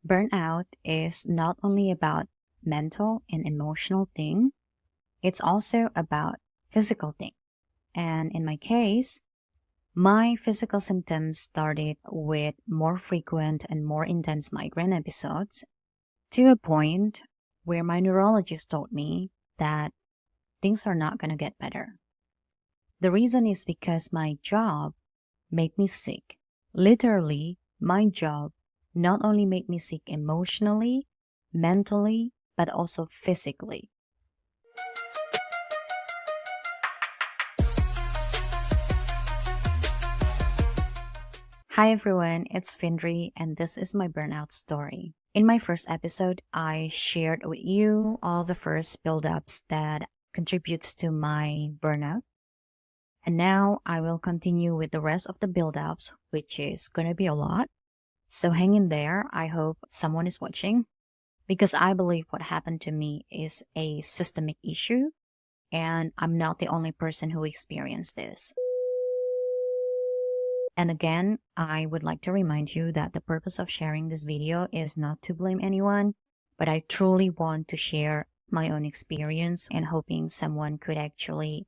Burnout is not only about mental and emotional thing, it's also about physical thing. And in my case, my physical symptoms started with more frequent and more intense migraine episodes to a point where my neurologist told me that things are not going to get better. The reason is because my job made me sick. Literally, my job not only made me sick emotionally, mentally, but also physically. Hi everyone, it's Findri and this is my burnout story. In my first episode, I shared with you all the first build-ups that contributes to my burnout. And now I will continue with the rest of the build-ups, which is going to be a lot. So hang in there. I hope someone is watching because I believe what happened to me is a systemic issue and I'm not the only person who experienced this. And again, I would like to remind you that the purpose of sharing this video is not to blame anyone, but I truly want to share my own experience and hoping someone could actually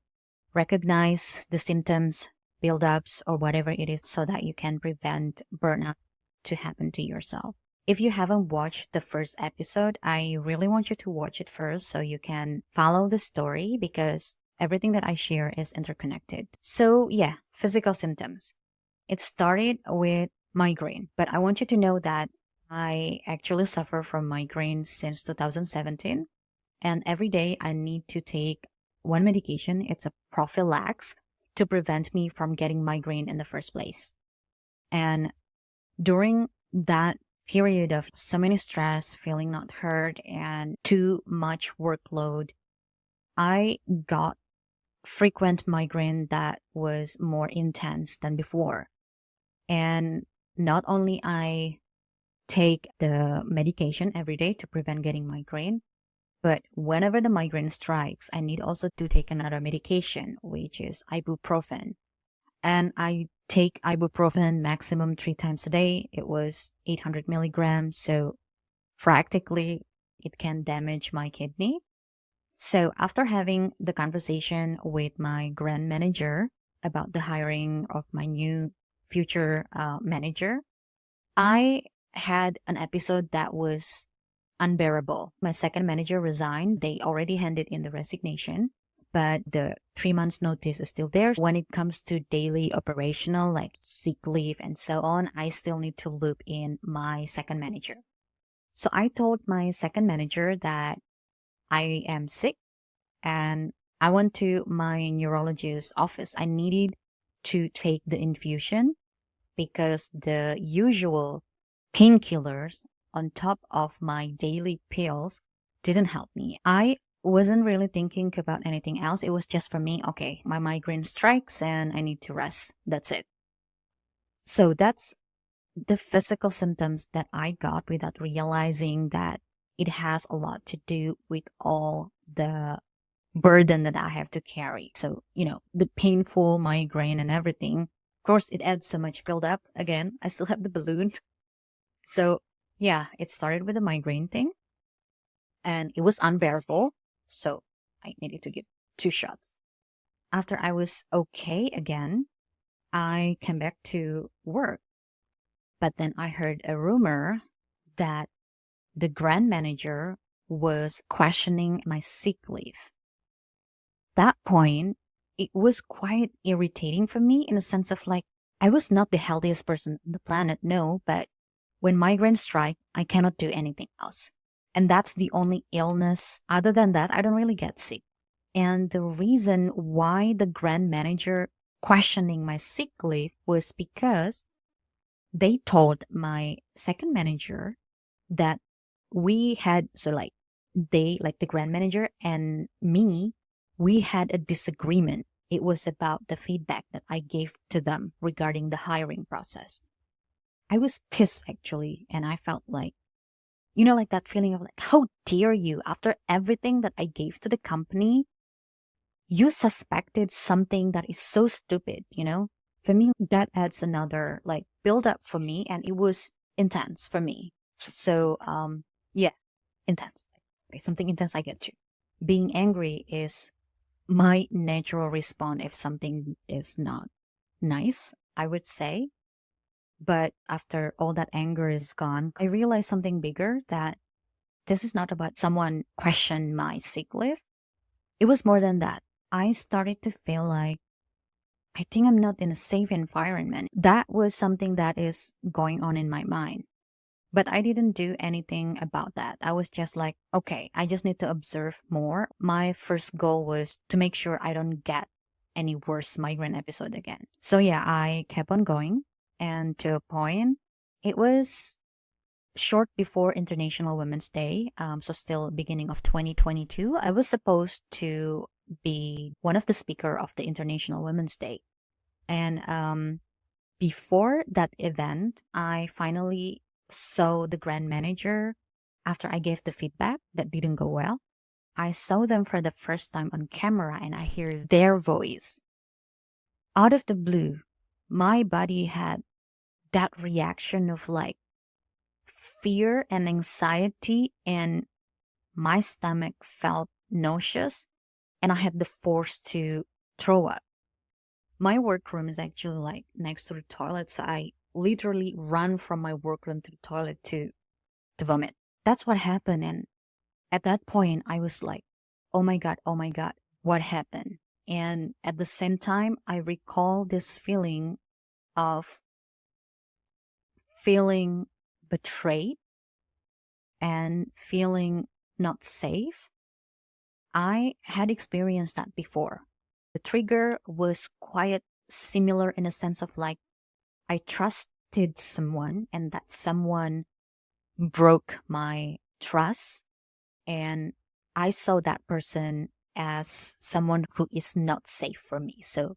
recognize the symptoms, build-ups, or whatever it is so that you can prevent burnout to happen to yourself. If you haven't watched the first episode, I really want you to watch it first so you can follow the story because everything that I share is interconnected. So yeah, physical symptoms. It started with migraine, but I want you to know that I actually suffer from migraine since 2017. And every day I need to take one medication. It's a prophylax to prevent me from getting migraine in the first place. And during that period of so many stress, feeling not heard, and too much workload, I got frequent migraine that was more intense than before. And not only I take the medication every day to prevent getting migraine, but whenever the migraine strikes, I need also to take another medication, which is ibuprofen. And I take ibuprofen maximum 3 times a day. It was 800 milligrams. So practically it can damage my kidney. So after having the conversation with my grand manager about the hiring of my new future manager, I had an episode that was unbearable. My second manager resigned. They already handed in the resignation, but the 3 months notice is still there. When it comes to daily operational like sick leave and so on, I still need to loop in my second manager. So I told my second manager that I am sick and I went to my neurologist's office. I needed to take the infusion because the usual painkillers on top of my daily pills didn't help me. I wasn't really thinking about anything else. It was just for me, okay, my migraine strikes and I need to rest. That's it. So that's the physical symptoms that I got without realizing that it has a lot to do with all the burden that I have to carry. So, the painful migraine and everything. Of course, it adds so much build-up. Again, I still have the balloon. So yeah, it started with a migraine thing and it was unbearable. So I needed to give 2 shots. After I was okay again, I came back to work. But then I heard a rumor that the grand manager was questioning my sick leave. That point, it was quite irritating for me in a sense of like, I was not the healthiest person on the planet, no, but when migraines strike, I cannot do anything else. And that's the only illness. Other than that, I don't really get sick. And the reason why the grand manager questioning my sick leave was because they told my second manager that we had, the grand manager and me, we had a disagreement. It was about the feedback that I gave to them regarding the hiring process. I was pissed actually, and I felt like, like that feeling of like, how dare you, after everything that I gave to the company, you suspected something that is so stupid, For me, that adds another build up for me, and it was intense for me. So, yeah, intense. Okay, something intense I get to. Being angry is my natural response if something is not nice, I would say. But after all that anger is gone, I realized something bigger, that this is not about someone question my sick leave. It was more than that. I started to feel like I think I'm not in a safe environment. That was something that is going on in my mind. But I didn't do anything about that. I was just like, okay, I just need to observe more. My first goal was to make sure I don't get any worse migraine episode again. So yeah, I kept on going. And to a point, it was short before International Women's Day, so still beginning of 2022, I was supposed to be one of the speaker of the International Women's Day. And before that event, I finally saw the grand manager after I gave the feedback that didn't go well. I saw them for the first time on camera and I hear their voice. Out of the blue, my body had that reaction of like fear and anxiety, and my stomach felt nauseous, and I had the force to throw up. My workroom is actually like next to the toilet, so I literally run from my workroom to the toilet to vomit. That's what happened, and at that point I was like, oh my god, what happened? And at the same time, I recall this feeling of feeling betrayed and feeling not safe. I had experienced that before. The trigger was quite similar in a sense of like I trusted someone and that someone broke my trust, and I saw that person as someone who is not safe for me. So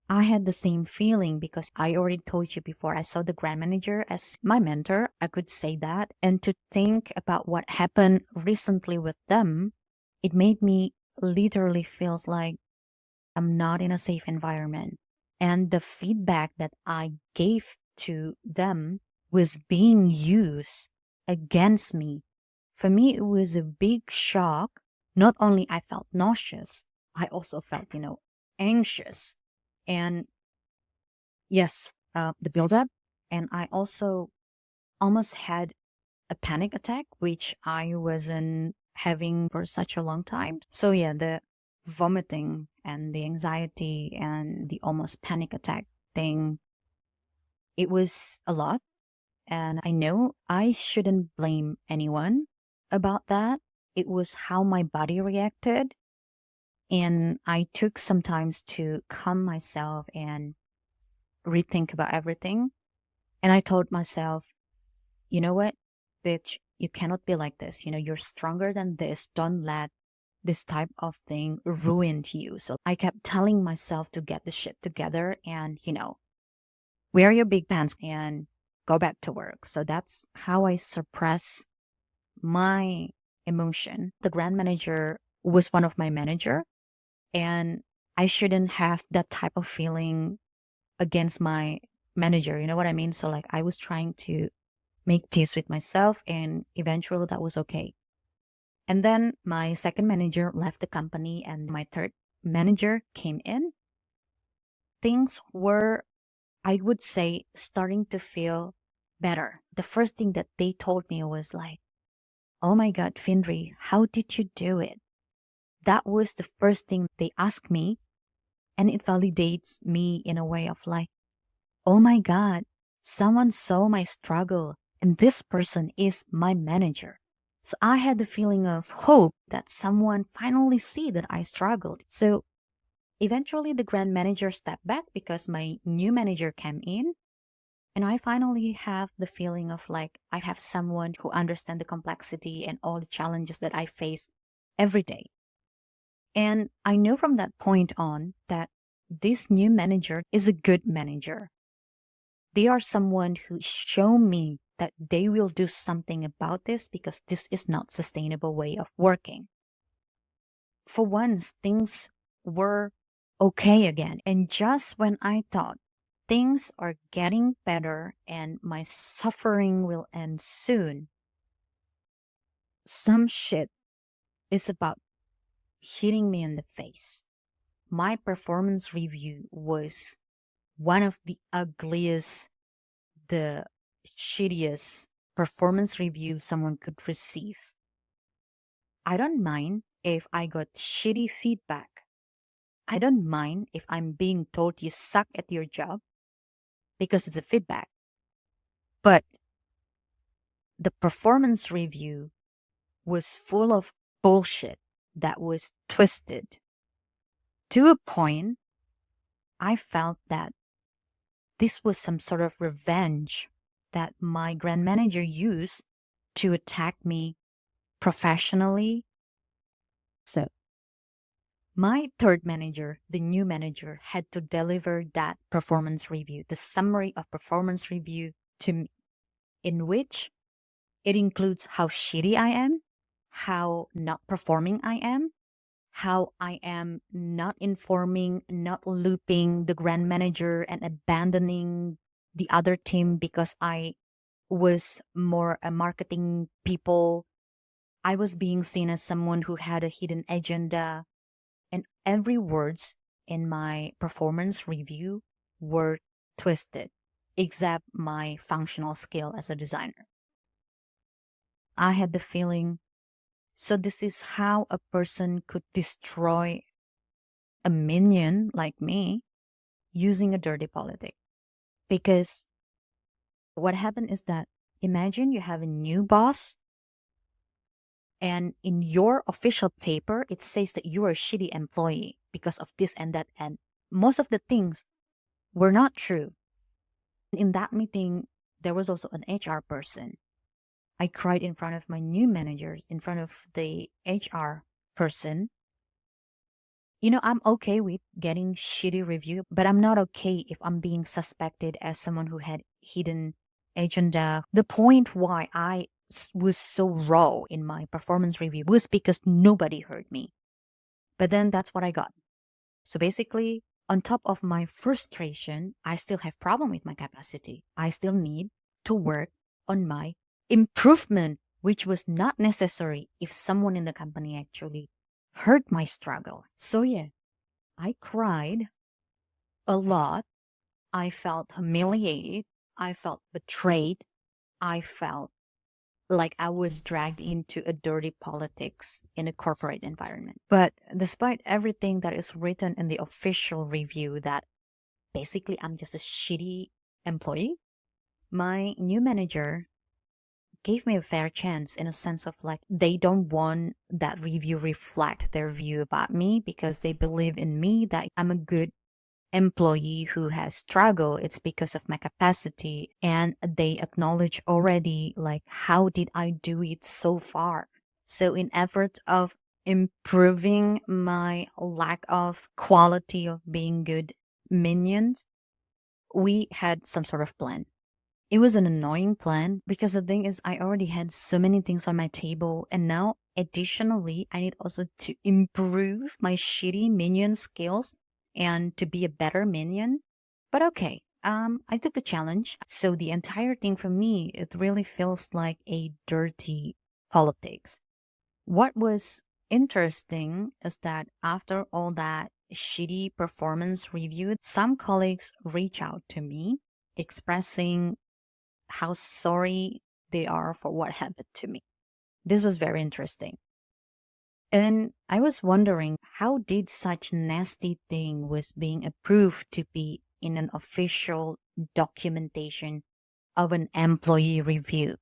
I had the same feeling because I already told you before, I saw the grand manager as my mentor. I could say that. And to think about what happened recently with them, it made me literally feels like I'm not in a safe environment. And the feedback that I gave to them was being used against me. For me, it was a big shock. Not only I felt nauseous, I also felt, anxious. And yes, the buildup. And I also almost had a panic attack, which I wasn't having for such a long time. So yeah, the vomiting and the anxiety and the almost panic attack thing, it was a lot. And I know I shouldn't blame anyone about that. It was how my body reacted. And I took some time to calm myself and rethink about everything. And I told myself, you know what, bitch, you cannot be like this. You're stronger than this. Don't let this type of thing ruin you. So I kept telling myself to get the shit together and, wear your big pants and go back to work. So that's how I suppress my emotion. The grand manager was one of my manager, and I shouldn't have that type of feeling against my manager. You know what I mean? So like I was trying to make peace with myself, and eventually that was okay. And then my second manager left the company and my third manager came in. Things were, I would say, starting to feel better. The first thing that they told me was like, oh my God, Findri, how did you do it? That was the first thing they asked me. And it validates me in a way of like, oh my God, someone saw my struggle and this person is my manager. So I had the feeling of hope that someone finally see that I struggled. So eventually the grand manager stepped back because my new manager came in. And I finally have the feeling of like I have someone who understands the complexity and all the challenges that I face every day. And I know from that point on that this new manager is a good manager. They are someone who show me that they will do something about this because this is not sustainable way of working. For once, things were okay again. And just when I thought things are getting better and my suffering will end soon, some shit is about hitting me in the face. My performance review was one of the ugliest, the shittiest performance review someone could receive. I don't mind if I got shitty feedback. I don't mind if I'm being told you suck at your job because it's a feedback. But the performance review was full of bullshit that was twisted to a point I felt that this was some sort of revenge that my grand manager used to attack me professionally. So, my third manager, the new manager, had to deliver that performance review, the summary of performance review to me, in which it includes how shitty I am, how not performing I am, how I am not informing, not looping the grand manager and abandoning the other team because I was more a marketing people. I was being seen as someone who had a hidden agenda, and every words in my performance review were twisted, except my functional skill as a designer. I had the feeling, so this is how a person could destroy a minion like me using a dirty politic. Because what happened is that imagine you have a new boss, and in your official paper, it says that you are a shitty employee because of this and that. And most of the things were not true. In that meeting, there was also an HR person. I cried in front of my new managers, in front of the HR person. I'm okay with getting shitty review, but I'm not okay if I'm being suspected as someone who had hidden agenda. The point why I was so raw in my performance review was because nobody heard me. But then that's what I got. So basically, on top of my frustration, I still have problem with my capacity. I still need to work on my improvement, which was not necessary if someone in the company actually heard my struggle. So yeah, I cried a lot. I felt humiliated. I felt betrayed. I felt like I was dragged into a dirty politics in a corporate environment. But despite everything that is written in the official review that basically I'm just a shitty employee, my new manager gave me a fair chance in a sense of like they don't want that review reflect their view about me because they believe in me that I'm a good employee who has struggled. It's because of my capacity, and they acknowledge already like how did I do it so far. So in effort of improving my lack of quality of being good minions, we had some sort of plan. It was an annoying plan because the thing is, I already had so many things on my table, and now additionally, I need also to improve my shitty minion skills and to be a better minion. But okay, I took the challenge. So the entire thing for me, it really feels like a dirty politics. What was interesting is that after all that shitty performance review, some colleagues reach out to me expressing how sorry they are for what happened to me. This was very interesting. And I was wondering how did such nasty thing was being approved to be in an official documentation of an employee review.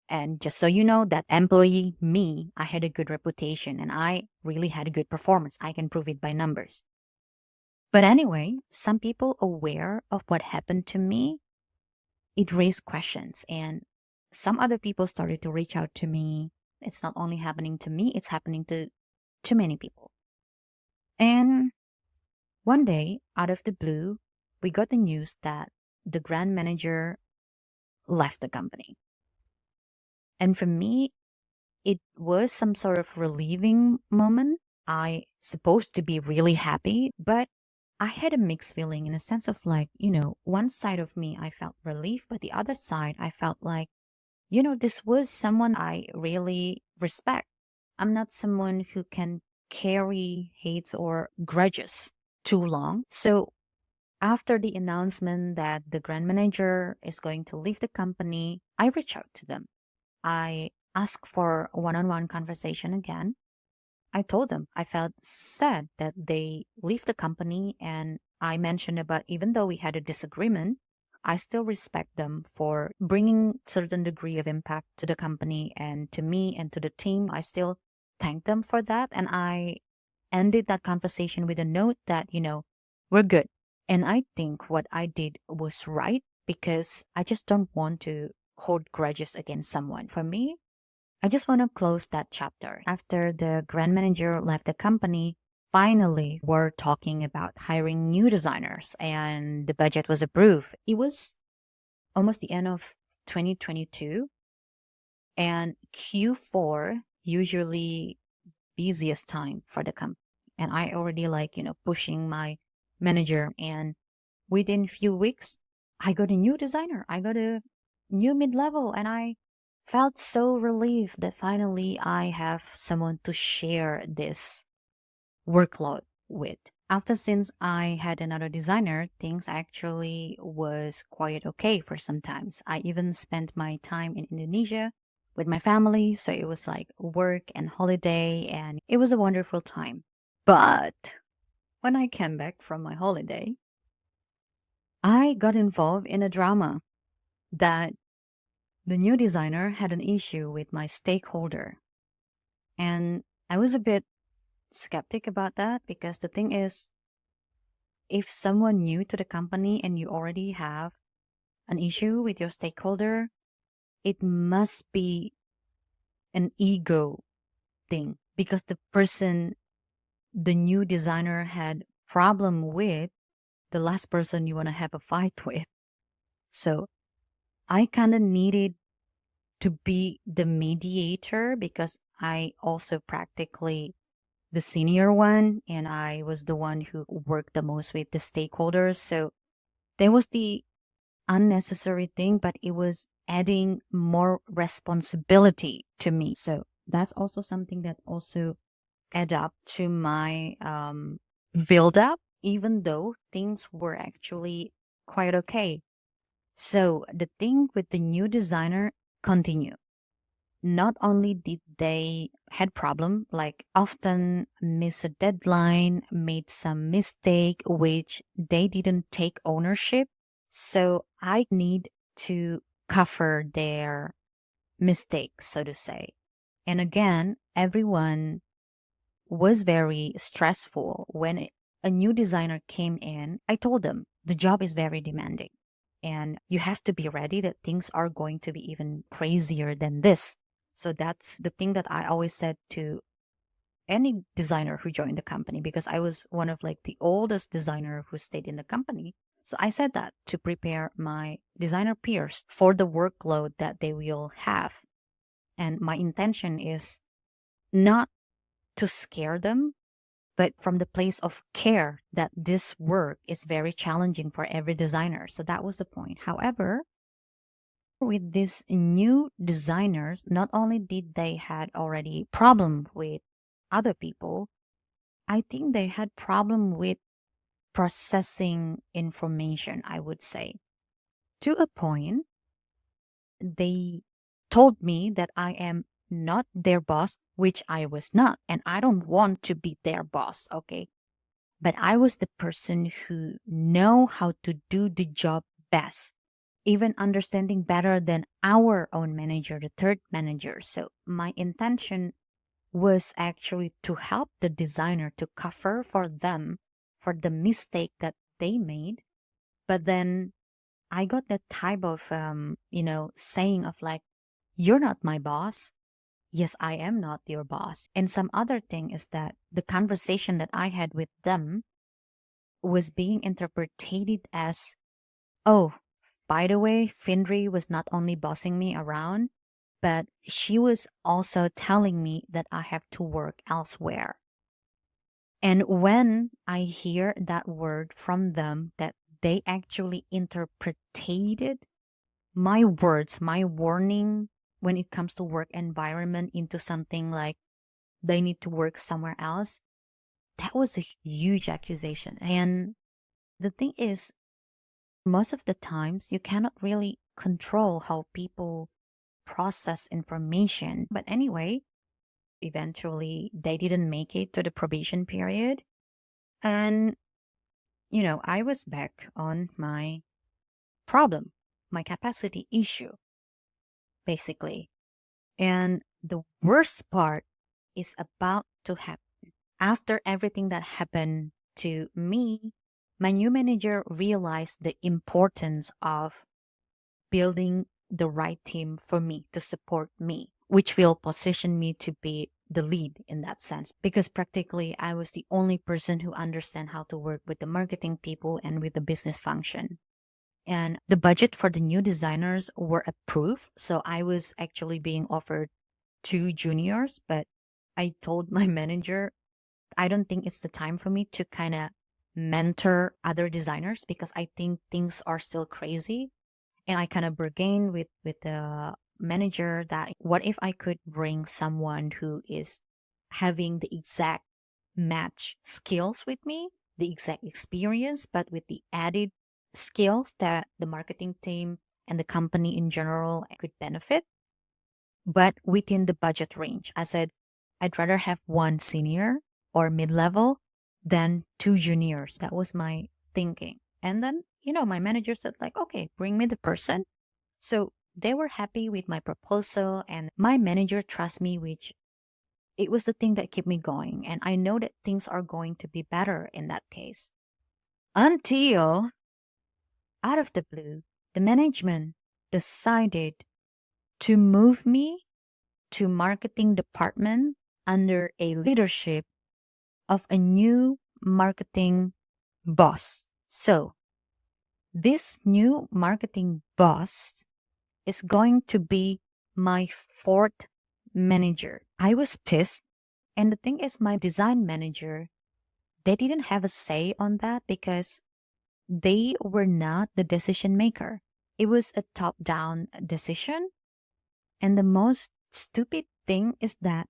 And just so you know, that employee, me, I had a good reputation and I really had a good performance. I can prove it by numbers. But anyway, some people aware of what happened to me, it raised questions, and some other people started to reach out to me. It's not only happening to me, it's happening to many people. And one day, out of the blue, we got the news that the grand manager left the company. And for me, it was some sort of relieving moment. I supposed to be really happy, but I had a mixed feeling in a sense of like, one side of me, I felt relief, but the other side, I felt like This was someone I really respect. I'm not someone who can carry hates or grudges too long. So after the announcement that the grand manager is going to leave the company, I reached out to them. I asked for one-on-one conversation again. I told them I felt sad that they leave the company, and I mentioned about even though we had a disagreement, I still respect them for bringing certain degree of impact to the company and to me and to the team. I still thank them for that, and I ended that conversation with a note that, we're good. And I think what I did was right because I just don't want to hold grudges against someone. For me, I just want to close that chapter. After the grand manager left the company, finally we're talking about hiring new designers and the budget was approved. It was almost the end of 2022, and Q4 usually busiest time for the company. And I already pushing my manager, and within few weeks I got a new designer. I got a new mid-level, and I felt so relieved that finally I have someone to share this workload with. After since I had another designer, things actually was quite okay for sometimes. I even spent my time in Indonesia with my family, so it was like work and holiday, and it was a wonderful time. But when I came back from my holiday, I got involved in a drama that the new designer had an issue with my stakeholder. And I was a bit skeptic about that because the thing is, if someone new to the company and you already have an issue with your stakeholder, it must be an ego thing because the person the new designer had problem with the last person you want to have a fight with. So I kind of needed to be the mediator because I also practically the senior one and I was the one who worked the most with the stakeholders. So there was the unnecessary thing, but it was adding more responsibility to me. So that's also something that also add up to my build up, even though things were actually quite okay. So the thing with the new designer continue. Not only did they had problem, like often miss a deadline, made some mistake, which they didn't take ownership. So I need to cover their mistakes, so to say. And again, everyone was very stressful when a new designer came in. I told them the job is very demanding and you have to be ready that things are going to be even crazier than this. So that's the thing that I always said to any designer who joined the company because I was one of like the oldest designer who stayed in the company. So I said that to prepare my designer peers for the workload that they will have. And my intention is not to scare them, but from the place of care that this work is very challenging for every designer. So that was the point. However, with these new designers, not only did they had already problem with other people, I think they had problem with processing information, I would say. To a point, they told me that I am not their boss, which I was not, and I don't want to be their boss, okay? But I was the person who know how to do the job best, even understanding better than our own manager, the third manager. So my intention was actually to help the designer to cover for them for the mistake that they made. But then I got that type of, saying of like, you're not my boss. Yes, I am not your boss. And some other thing is that the conversation that I had with them was being interpreted as, oh, by the way, Findri was not only bossing me around, but she was also telling me that I have to work elsewhere. And when I hear that word from them, that they actually interpreted my words, my warning when it comes to work environment into something like they need to work somewhere else, that was a huge accusation. And the thing is, most of the times you cannot really control how people process information. But anyway, eventually they didn't make it to the probation period. And, I was back on my problem, my capacity issue, basically. And the worst part is about to happen. After everything that happened to me, my new manager realized the importance of building the right team for me to support me, which will position me to be the lead in that sense. Because practically, I was the only person who understand how to work with the marketing people and with the business function. And the budget for the new designers were approved. So I was actually being offered two juniors, but I told my manager, I don't think it's the time for me to kind of mentor other designers because I think things are still crazy. And I kind of bargained with the manager that what if I could bring someone who is having the exact match skills with me, the exact experience, but with the added skills that the marketing team and the company in general could benefit, but within the budget range. I said, I'd rather have one senior or mid level than two juniors. That was my thinking. And then, my manager said, like, okay, bring me the person. So they were happy with my proposal, and my manager trusts me, which it was the thing that kept me going. And I know that things are going to be better in that case. Until out of the blue, the management decided to move me to marketing department under a leadership of a new marketing boss. So this new marketing boss is going to be my fourth manager. I was pissed. And the thing is, my design manager, they didn't have a say on that because they were not the decision maker. It was a top down decision. And the most stupid thing is that,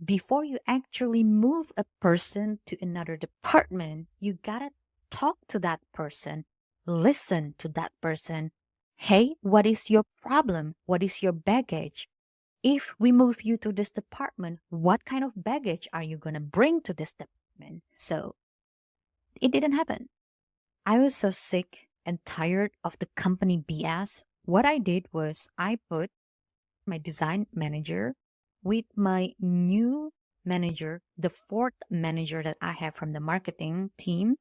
before you actually move a person to another department, you gotta talk to that person, listen to that person. Hey, what is your problem? What is your baggage? If we move you to this department, what kind of baggage are you gonna bring to this department? So it didn't happen. I was so sick and tired of the company BS. What I did was I put my design manager with my new manager, the fourth manager that I have from the marketing team.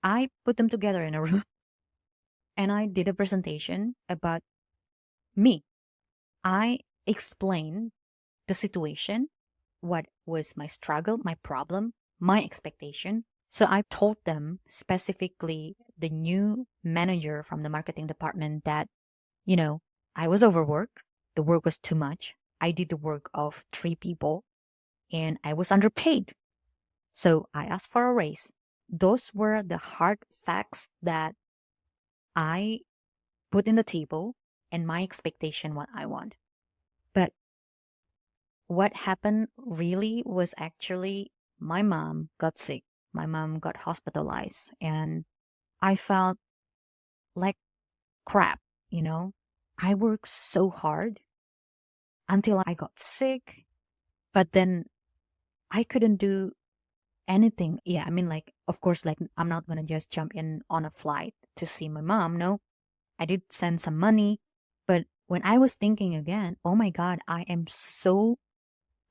I put them together in a room and I did a presentation about me. I explained the situation, what was my struggle, my problem, my expectation. So I told them specifically, the new manager from the marketing department, that, I was overworked. The work was too much. I did the work of three people and I was underpaid. So I asked for a raise. Those were the hard facts that I put in the table and my expectation, what I want. But what happened really was actually my mom got sick. My mom got hospitalized and I felt like crap, you know? I worked so hard until I got sick, but then I couldn't do anything. Yeah, I mean, like, of course, like, I'm not gonna just jump in on a flight to see my mom. No, I did send some money, but when I was thinking again, oh my God, I am so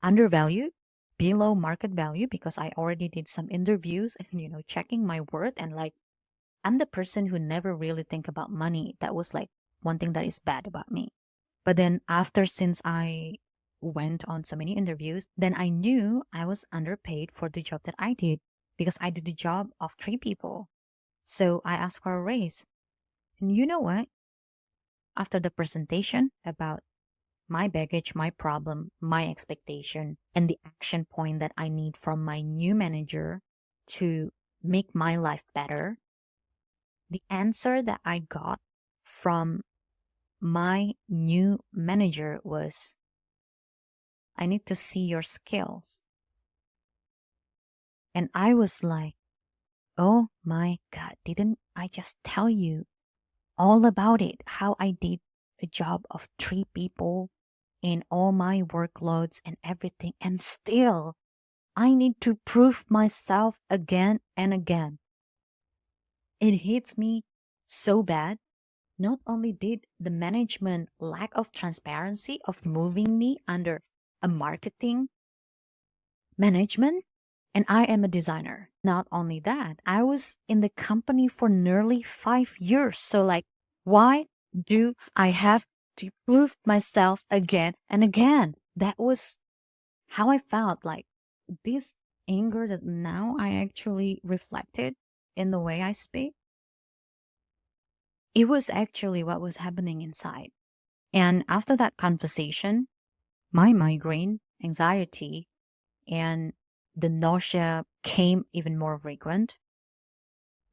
undervalued, below market value, because I already did some interviews and, checking my worth. And like, I'm the person who never really think about money. That was like one thing that is bad about me. But then since I went on so many interviews, then I knew I was underpaid for the job that I did because I did the job of three people. So I asked for a raise. And you know what? After the presentation about my baggage, my problem, my expectation, and the action point that I need from my new manager to make my life better, the answer that I got from my new manager was, I need to see your skills. And I was like, oh my God, didn't I just tell you all about it? How I did a job of 3 people in all my workloads and everything. And still, I need to prove myself again and again. It hits me so bad. Not only did the management lack of transparency of moving me under a marketing management, and I am a designer. Not only that, I was in the company for nearly 5 years. So like, why do I have to prove myself again and again? That was how I felt. Like this anger that now I actually reflected in the way I speak. It was actually what was happening inside. And after that conversation, my migraine, anxiety, and the nausea came even more frequent.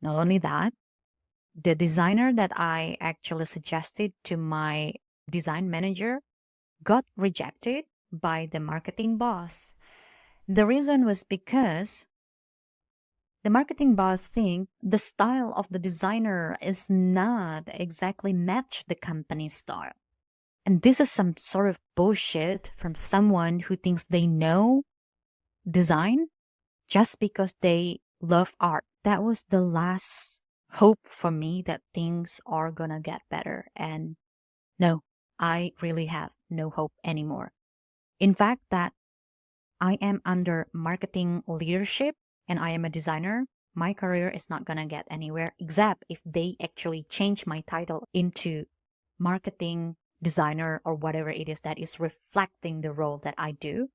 Not only that, the designer that I actually suggested to my design manager got rejected by the marketing boss. The reason was because the marketing boss think the style of the designer is not exactly match the company's style. And this is some sort of bullshit from someone who thinks they know design just because they love art. That was the last hope for me that things are gonna get better. And no, I really have no hope anymore. In fact, that I am under marketing leadership and I am a designer, my career is not gonna get anywhere except if they actually change my title into marketing designer or whatever it is that is reflecting the role that I do.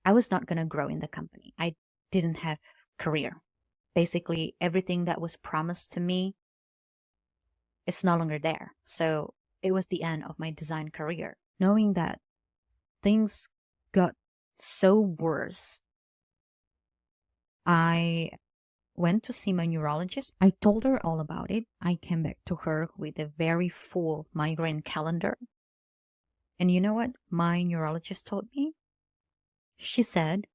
I was not gonna grow in the company. I didn't have career. Basically, everything that was promised to me is no longer there. So it was the end of my design career. Knowing that things got so worse, I went to see my neurologist. I told her all about it. I came back to her with a very full migraine calendar. And you know what my neurologist told me? She said,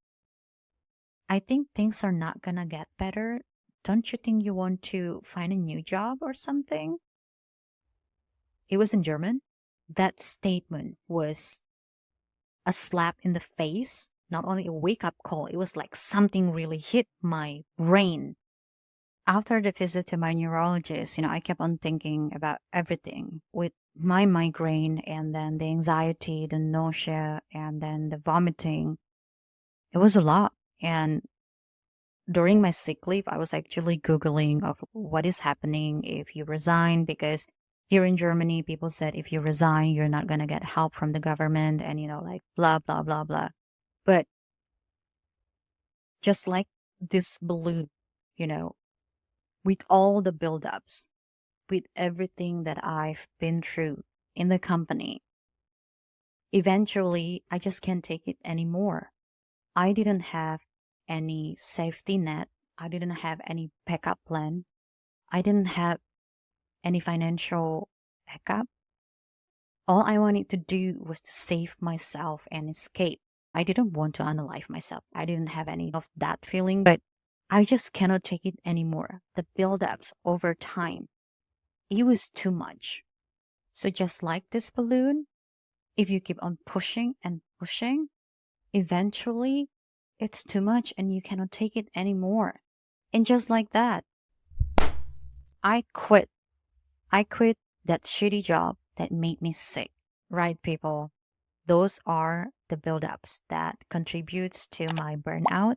I think things are not gonna get better. Don't you think you want to find a new job or something? It was in German. That statement was a slap in the face, not only a wake-up call. It was like something really hit my brain. After the visit to my neurologist, I kept on thinking about everything with my migraine and then the anxiety, the nausea, and then the vomiting. It was a lot. And during my sick leave, I was actually Googling of what is happening if you resign, because here in Germany, people said if you resign, you're not going to get help from the government and, like blah, blah, blah, blah. But just like this balloon, with all the buildups, with everything that I've been through in the company, eventually I just can't take it anymore. I didn't have any safety net. I didn't have any backup plan. I didn't have any financial backup. All I wanted to do was to save myself and escape. I didn't want to unalive myself. I didn't have any of that feeling, but I just cannot take it anymore. The buildups over time, it was too much. So just like this balloon, if you keep on pushing and pushing, eventually it's too much and you cannot take it anymore. And just like that, I quit. I quit that shitty job that made me sick. Right, people? Those are the buildups that contributes to my burnout.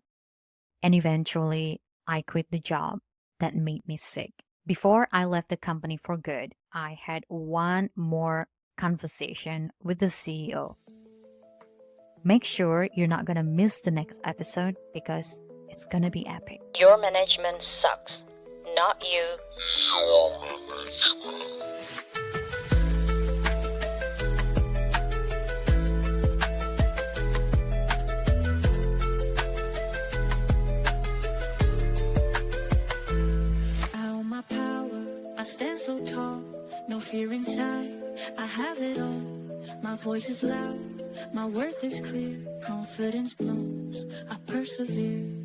And eventually, I quit the job that made me sick. Before I left the company for good, I had one more conversation with the CEO. Make sure you're not going to miss the next episode because it's going to be epic. Your management sucks, not you. Your management. Stand so tall, no fear inside. voice is loud, my worth is clear, confidence blooms, I persevere.